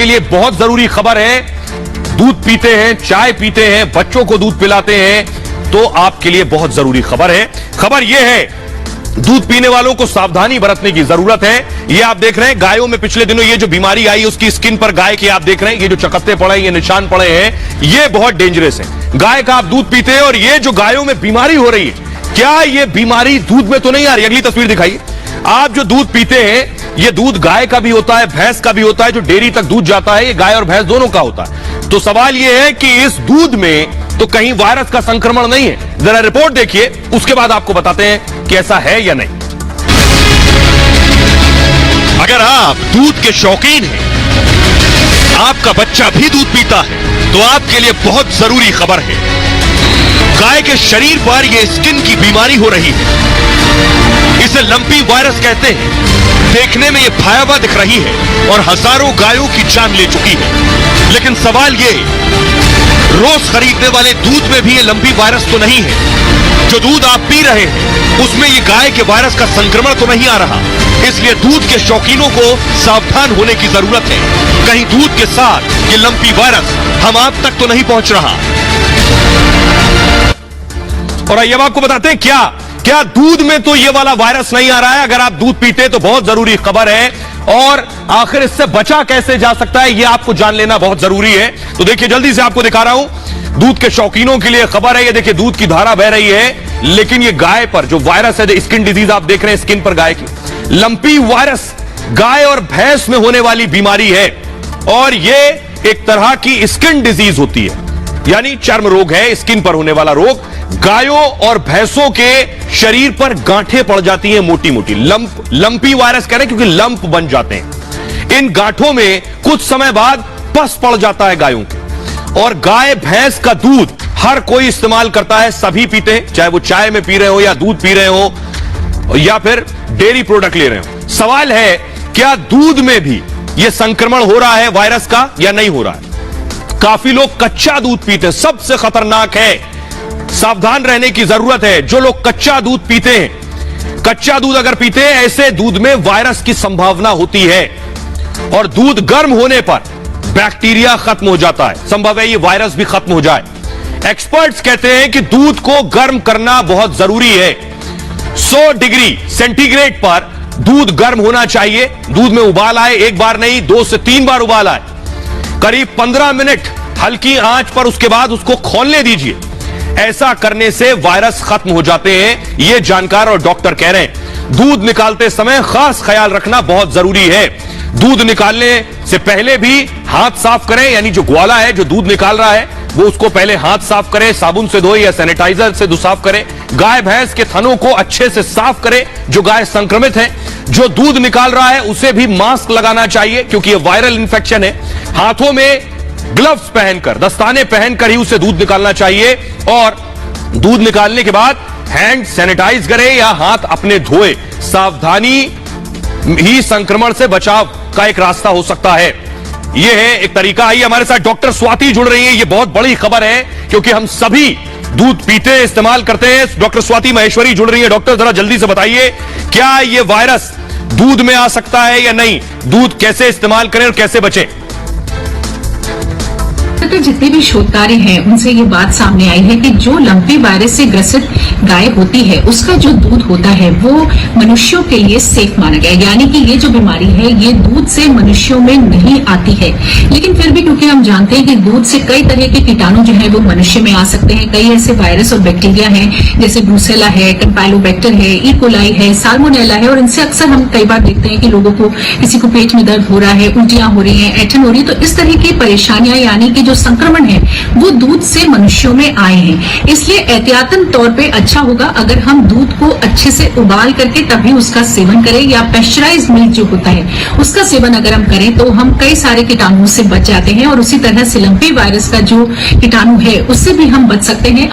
आपके लिए बहुत जरूरी खबर है। दूध पीते हैं, चाय पीते हैं, बच्चों को दूध पिलाते हैं, तो आपके लिए बहुत जरूरी खबर है। खबर यह है, दूध पीने वालों को सावधानी बरतने की जरूरत है। ये आप देख रहे हैं गायों में पिछले दिनों ये जो बीमारी आई, उसकी स्किन पर गाय के आप देख रहे हैं ये जो चकत्ते पड़े, ये निशान पड़े हैं, ये बहुत डेंजरस है। गाय का आप दूध पीते हैं और ये जो गायों में बीमारी हो रही है, क्या ये बीमारी दूध में तो नहीं आ रही? अगली तस्वीर दिखाइए। आप जो दूध पीते हैं, ये दूध गाय का भी होता है, भैंस का भी होता है, जो डेयरी तक दूध जाता है, ये गाय और भैंस दोनों का होता है। तो सवाल ये है कि इस दूध में तो कहीं वायरस का संक्रमण नहीं है? जरा रिपोर्ट देखिए, उसके बाद आपको बताते हैं कि ऐसा है या नहीं। अगर आप दूध के शौकीन हैं, आपका बच्चा भी दूध पीता है, तो आपके लिए बहुत जरूरी खबर है। गाय के शरीर पर यह स्किन की बीमारी हो रही है, इसे लंपी वायरस कहते हैं। देखने में यह भयावह दिख रही है और हजारों गायों की जान ले चुकी है। लेकिन सवाल यह, रोज खरीदने वाले दूध में भी ये लंपी वायरस तो नहीं है? जो दूध आप पी रहे हैं उसमें ये गाय के वायरस का संक्रमण तो नहीं आ रहा? इसलिए दूध के शौकीनों को सावधान होने की जरूरत है। कहीं दूध के साथ ये लंपी वायरस हम आप तक तो नहीं पहुंच रहा। और आइए अब आपको बताते हैं क्या दूध में तो ये वाला वायरस नहीं आ रहा है। अगर आप दूध पीते हैं तो बहुत जरूरी खबर है, और आखिर इससे बचा कैसे जा सकता है, यह आपको जान लेना बहुत जरूरी है। तो देखिए, जल्दी से आपको दिखा रहा हूं, दूध के शौकीनों के लिए खबर है। ये देखिए, दूध की धारा बह रही है, लेकिन ये गाय पर जो वायरस है, स्किन डिजीज आप देख रहे हैं स्किन पर गाय की, लंपी वायरस गाय और भैंस में होने वाली बीमारी है। और ये एक तरह की स्किन डिजीज होती है, यानी चर्म रोग है, स्किन पर होने वाला रोग। गायों और भैंसों के शरीर पर गांठें पड़ जाती हैं, मोटी मोटी लंपी वायरस कह रहे हैं, क्योंकि लंप बन जाते हैं। इन गांठों में कुछ समय बाद पस पड़ जाता है गायों के। और गाय भैंस का दूध हर कोई इस्तेमाल करता है, सभी पीते हैं, चाहे वो चाय में पी रहे हो या दूध पी रहे हो या फिर डेयरी प्रोडक्ट ले रहे हो। सवाल है, क्या दूध में भी यह संक्रमण हो रहा है वायरस का या नहीं हो रहा है? काफी लोग कच्चा दूध पीते हैं, सबसे खतरनाक है, सावधान रहने की जरूरत है। जो लोग कच्चा दूध पीते हैं, कच्चा दूध अगर पीते हैं, ऐसे दूध में वायरस की संभावना होती है। और दूध गर्म होने पर बैक्टीरिया खत्म हो जाता है, संभव है ये वायरस भी खत्म हो जाए। एक्सपर्ट्स कहते हैं कि दूध को गर्म करना बहुत जरूरी है। 100 डिग्री सेंटीग्रेड पर दूध गर्म होना चाहिए। दूध में उबाल आए, एक बार नहीं 2 से 3 बार उबाल आए, करीब 15 मिनट हल्की आंच पर, उसके बाद उसको खौलने दीजिए। ऐसा करने से वायरस खत्म हो जाते हैं, ये जानकार और डॉक्टर कह रहे हैं। दूध निकालते समय खास ख्याल रखना बहुत जरूरी है। दूध निकालने से पहले भी हाथ साफ करें, यानी जो ग्वाला है जो दूध निकाल रहा है वो उसको पहले हाथ साफ करें, साबुन से धोए या सैनिटाइजर से साफ करें। गाय भैंस के थनों को अच्छे से साफ करें, जो गाय संक्रमित है। जो दूध निकाल रहा है उसे भी मास्क लगाना चाहिए, क्योंकि यह वायरल इंफेक्शन है। हाथों में ग्लव्स पहनकर, दस्ताने पहनकर ही उसे दूध निकालना चाहिए। और दूध निकालने के बाद हैंड सैनिटाइज करें या हाथ अपने धोए। सावधानी ही संक्रमण से बचाव का एक रास्ता हो सकता है। यह है एक तरीका। आइए हमारे साथ डॉक्टर स्वाति जुड़ रही है। यह बहुत बड़ी खबर है, क्योंकि हम सभी दूध पीते हैं, इस्तेमाल करते हैं। डॉक्टर स्वाति महेश्वरी जुड़ रही है। डॉक्टर, जरा जल्दी से बताइए, क्या यह वायरस दूध में आ सकता है या नहीं? दूध कैसे इस्तेमाल करें और कैसे बचें? तो जितने भी शोध कार्य हैं उनसे ये बात सामने आई है कि जो लंपी वायरस से ग्रसित गाय होती है, उसका जो दूध होता है वो मनुष्यों के लिए सेफ माना गया। यानी कि ये जो बीमारी है ये दूध से मनुष्यों में नहीं आती है। लेकिन फिर भी क्योंकि हम जानते हैं कि दूध से कई तरह के कीटाणु जो है वो मनुष्य में आ सकते हैं। कई ऐसे वायरस और बैक्टीरिया हैं, जैसे ब्रूसेला है, कैम्पाइलोबैक्टर है, ई कोलाई है, साल्मोनेला है। और इनसे अक्सर हम कई बार देखते हैं कि लोगों को, किसी को पेट में दर्द हो रहा है, उल्टियां हो रही है, ऐंठन हो रही है। तो इस तरह की परेशानियां, यानी कि जो संक्रमण है वो दूध से मनुष्यों में आए हैं। इसलिए एहतियातन तौर पे अच्छा होगा अगर हम दूध को अच्छे से उबाल करके तभी उसका सेवन करें, या पेस्चराइज्ड मिल्क जो होता है उसका सेवन अगर हम करें तो हम कई सारे कीटाणुओं से बच जाते हैं। और उसी तरह से लंपी वायरस का जो कीटाणु है उससे भी हम बच सकते हैं।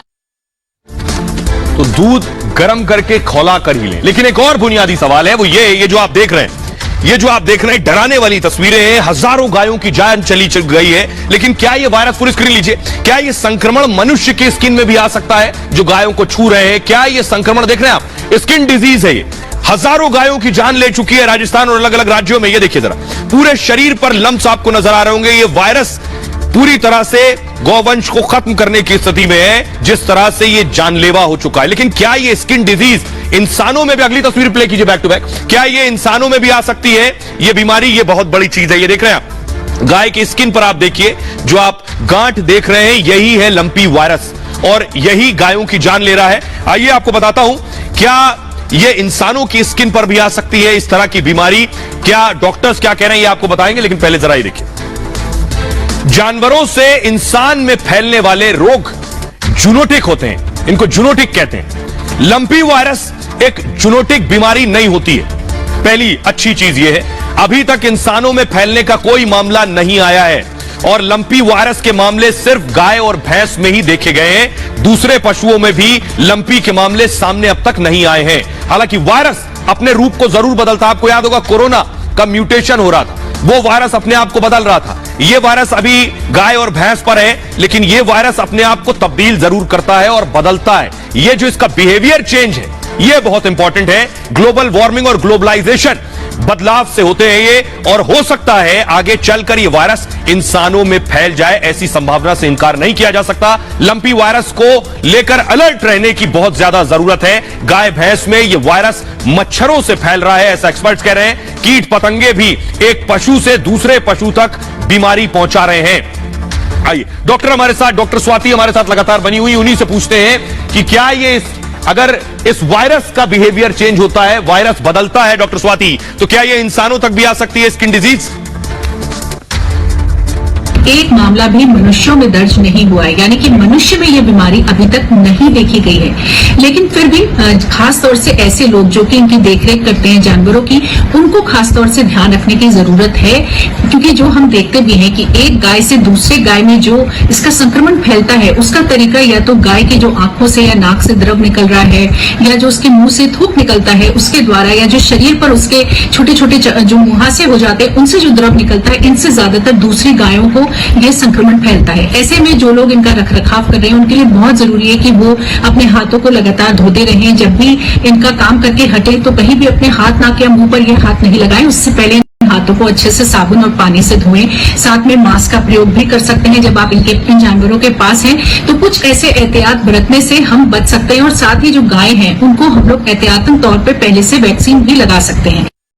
तो दूध गर्म करके खौला कर ही लें। लेकिन एक और बुनियादी सवाल है, वो ये जो आप देख रहे हैं, ये जो आप देख रहे हैं डराने वाली तस्वीरें हैं। हजारों गायों की जान चली गई है। लेकिन क्या ये वायरस, पूरी स्क्रीन लीजिए, क्या ये संक्रमण मनुष्य के स्किन में भी आ सकता है जो गायों को छू रहे हैं? क्या ये संक्रमण, देख रहे हैं आप, स्किन डिजीज है ये। हजारों गायों की जान ले चुकी है राजस्थान और अलग अलग राज्यों में। ये देखिए जरा, पूरे शरीर पर लम्प्स आपको नजर आ रहे होंगे। ये वायरस पूरी तरह से गौवंश को खत्म करने की स्थिति में है, जिस तरह से ये जानलेवा हो चुका है। लेकिन क्या ये स्किन डिजीज इंसानों में भी, अगली तस्वीर प्ले कीजिए बैक टू बैक, क्या ये इंसानों में भी आ सकती है ये बीमारी? ये बहुत बड़ी चीज है। ये देख रहे हैं आप गाय की स्किन पर, आप देखिए जो आप गांठ देख रहे हैं यही है लंपी वायरस और यही गायों की जान ले रहा है। आइए आपको बताता हूं, क्या ये इंसानों की स्किन पर भी आ सकती है इस तरह की बीमारी? क्या डॉक्टर्स क्या कह रहे हैं ये आपको बताएंगे, लेकिन पहले जरा ये देखिए। जानवरों से इंसान में फैलने वाले रोग जूनोटिक होते हैं, इनको जूनोटिक कहते हैं। लंपी वायरस एक जूनोटिक बीमारी नहीं होती है। पहली अच्छी चीज यह है, अभी तक इंसानों में फैलने का कोई मामला नहीं आया है और लंपी वायरस के मामले सिर्फ गाय और भैंस में ही देखे गए हैं। दूसरे पशुओं में भी लंपी के मामले सामने अब तक नहीं आए हैं। हालांकि वायरस अपने रूप को जरूर बदलता, आपको याद होगा कोरोना का म्यूटेशन हो रहा था, वो वायरस अपने आप को बदल रहा था। ये वायरस अभी गाय और भैंस पर है, लेकिन ये वायरस अपने आप को तब्दील जरूर करता है और बदलता है। ये जो इसका बिहेवियर चेंज है ये बहुत इंपॉर्टेंट है। ग्लोबल वार्मिंग और ग्लोबलाइजेशन बदलाव से होते हैं ये, और हो सकता है आगे चलकर ये वायरस इंसानों में फैल जाए, ऐसी संभावना से इनकार नहीं किया जा सकता। लंपी वायरस को लेकर अलर्ट रहने की बहुत ज्यादा जरूरत है। गाय भैंस में ये वायरस मच्छरों से फैल रहा है, ऐसा एक्सपर्ट्स कह रहे हैं। कीट पतंगे भी एक पशु से दूसरे पशु तक बीमारी पहुंचा रहे हैं। आइए डॉक्टर हमारे साथ, डॉक्टर स्वाति हमारे साथ लगातार बनी हुई, उन्हीं से पूछते हैं कि क्या ये अगर इस वायरस का बिहेवियर चेंज होता है, वायरस बदलता है डॉक्टर स्वाति, तो क्या ये इंसानों तक भी आ सकती है स्किन डिजीज? एक मामला भी मनुष्यों में दर्ज नहीं हुआ है, यानी कि मनुष्य में यह बीमारी अभी तक नहीं देखी गई है। लेकिन फिर भी खास तौर से ऐसे लोग जो कि इनकी देखरेख करते हैं जानवरों की, उनको खास तौर से ध्यान रखने की जरूरत है, क्योंकि जो हम देखते भी हैं कि एक गाय से दूसरे गाय में जो इसका संक्रमण फैलता है उसका तरीका या तो गाय की जो आंखों से या नाक से द्रव निकल रहा है, या जो उसके मुंह से थूक निकलता है उसके द्वारा, या जो शरीर पर उसके छोटे छोटे जो मुहासे हो जाते हैं उनसे जो द्रव निकलता है, इनसे ज्यादातर दूसरी गायों को ये संक्रमण फैलता है। ऐसे में जो लोग इनका रखरखाव कर रहे हैं उनके लिए बहुत जरूरी है कि वो अपने हाथों को लगातार धोते रहें। जब भी इनका काम करके हटे तो कहीं भी अपने हाथ, नाक या मुंह पर ये हाथ नहीं लगाएं। उससे पहले हाथों को अच्छे से साबुन और पानी से धोएं। साथ में मास्क का प्रयोग भी कर सकते हैं जब आप इन जानवरों के पास हैं। तो कुछ ऐसे एहतियात बरतने से हम बच सकते हैं, और साथ ही जो गाय हैं उनको हम लोग एहतियातन तौर पर पहले से वैक्सीन भी लगा सकते हैं।